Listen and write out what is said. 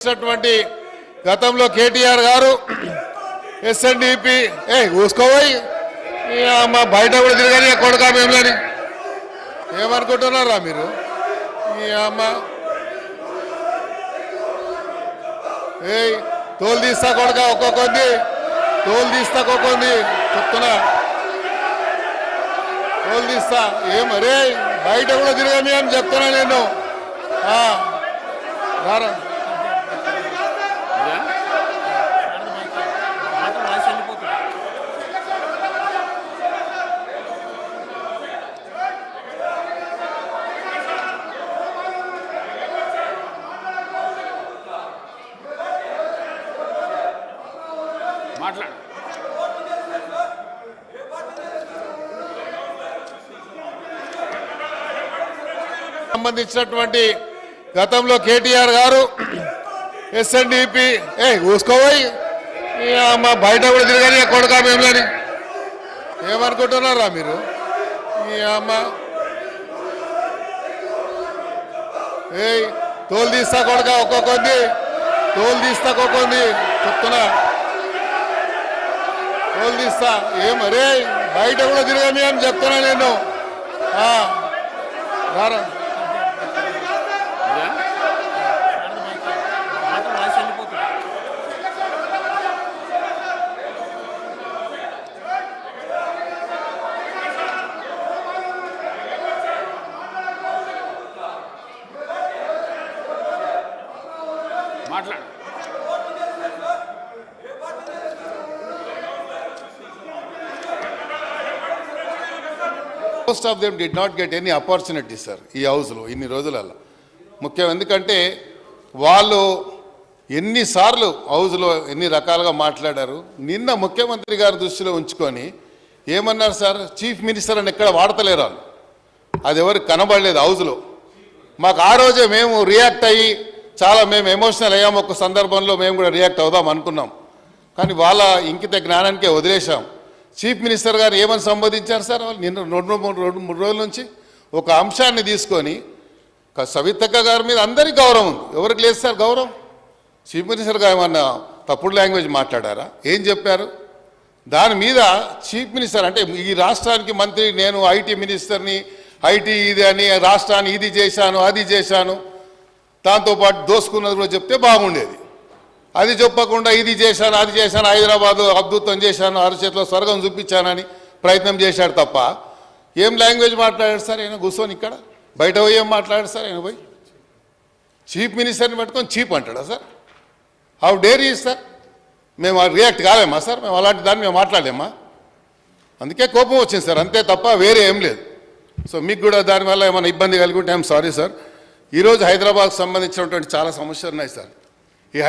ఇచ్చినటువంటి గతంలో కేటీఆర్ గారు ఎస్ఎన్డిపి ఊసుకోపోయి మా బయట కూడా తిరగని కొడుకా మేములని ఏమనుకుంటున్నారా మీరు? ఈ అమ్మ తోలు తీస్తా కొడుక ఒక్కొక్కంది తోలు తీస్తా ఒక్కొక్కంది చెప్తున్నా తోలు తీస్తా ఏమరే బయట కూడా తిరగని అని చెప్తున్నా నేను. రారా మాట్లాడు. సంబంధించినటువంటి గతంలో కేటీఆర్ గారు ఎస్ఎన్డిపి ఊసుకోపోయి మా బయట కూడా తిరగని కొడుకా మేములని ఏమనుకుంటున్నారా మీరు? ఈ అమ్మ తోలు తీస్తా కొడుక ఒక్కొక్కంది తోలు తీస్తా ఒక్కొక్కంది చెప్తున్నా తోలు తీస్తా ఏమరే బయట కూడా తిరగని అని చెప్తున్నా నేను. రారా మాట్లాడు. Most of them did not get any opportunity sir ఈ హౌస్లో ఇన్ని రోజులలో. ముఖ్యం ఎందుకంటే వాళ్ళు ఎన్నిసార్లు హౌస్లో ఎన్ని రకాలుగా మాట్లాడారు. నిన్న ముఖ్యమంత్రి గారి దృష్టిలో ఉంచుకొని ఏమన్నారు సార్, చీఫ్ మినిస్టర్ అని ఎక్కడ వాడతలేరు వాళ్ళు. అది ఎవరికి కనబడలేదు హౌస్లో. మాకు ఆ రోజే మేము రియాక్ట్ అయ్యి చాలా మేము ఎమోషనల్ అయ్యాము. ఒక సందర్భంలో మేము కూడా రియాక్ట్ అవుదాం అనుకున్నాం, కానీ వాళ్ళ ఇంకిత జ్ఞానానికే వదిలేశాం. చీఫ్ మినిస్టర్ గారు ఏమని సంబోధించారు సార్ వాళ్ళు నిన్న రెండు మూడు రోజుల నుంచి ఒక అంశాన్ని తీసుకొని. సవితక్క గారి మీద అందరికీ గౌరవం ఉంది, ఎవరికి లేదు సార్ గౌరవం? చీఫ్ మినిస్టర్ గారు ఏమన్నా తప్పుడు లాంగ్వేజ్ మాట్లాడారా? ఏం చెప్పారు? దాని మీద చీఫ్ మినిస్టర్ అంటే ఈ రాష్ట్రానికి మంత్రి, నేను ఐటీ మినిస్టర్ని, ఐటీ ఇది అని రాష్ట్రాన్ని ఇది చేశాను అది చేశాను, దాంతోపాటు దోసుకున్నది కూడా చెప్తే బాగుండేది. అది చెప్పకుండా ఇది చేశాను అది చేశాను, హైదరాబాదు అద్భుతం చేశాను, అరచేతిలో స్వర్గం చూపించానని ప్రయత్నం చేశాడు తప్ప ఏం లాంగ్వేజ్ మాట్లాడాడు సార్ ఆయన కూర్చొని? ఇక్కడ బయట పోయి ఏం మాట్లాడాడు సార్ ఆయన? పోయి చీఫ్ మినిస్టర్ని పెట్టుకొని చీప్ అంటాడా sir? How dare is sir? మేము రియాక్ట్ కాలేమా సార్? మేము అలాంటి దాన్ని మేము మాట్లాడలేమా? అందుకే కోపం వచ్చింది సార్, అంతే తప్ప వేరే ఏం లేదు. సో మీకు కూడా దానివల్ల ఏమైనా ఇబ్బంది కలిగి ఉంటే ఐఎమ్ సారీ సార్. ఈరోజు హైదరాబాద్కు సంబంధించినటువంటి చాలా సమస్యలు ఉన్నాయి సార్. ఈ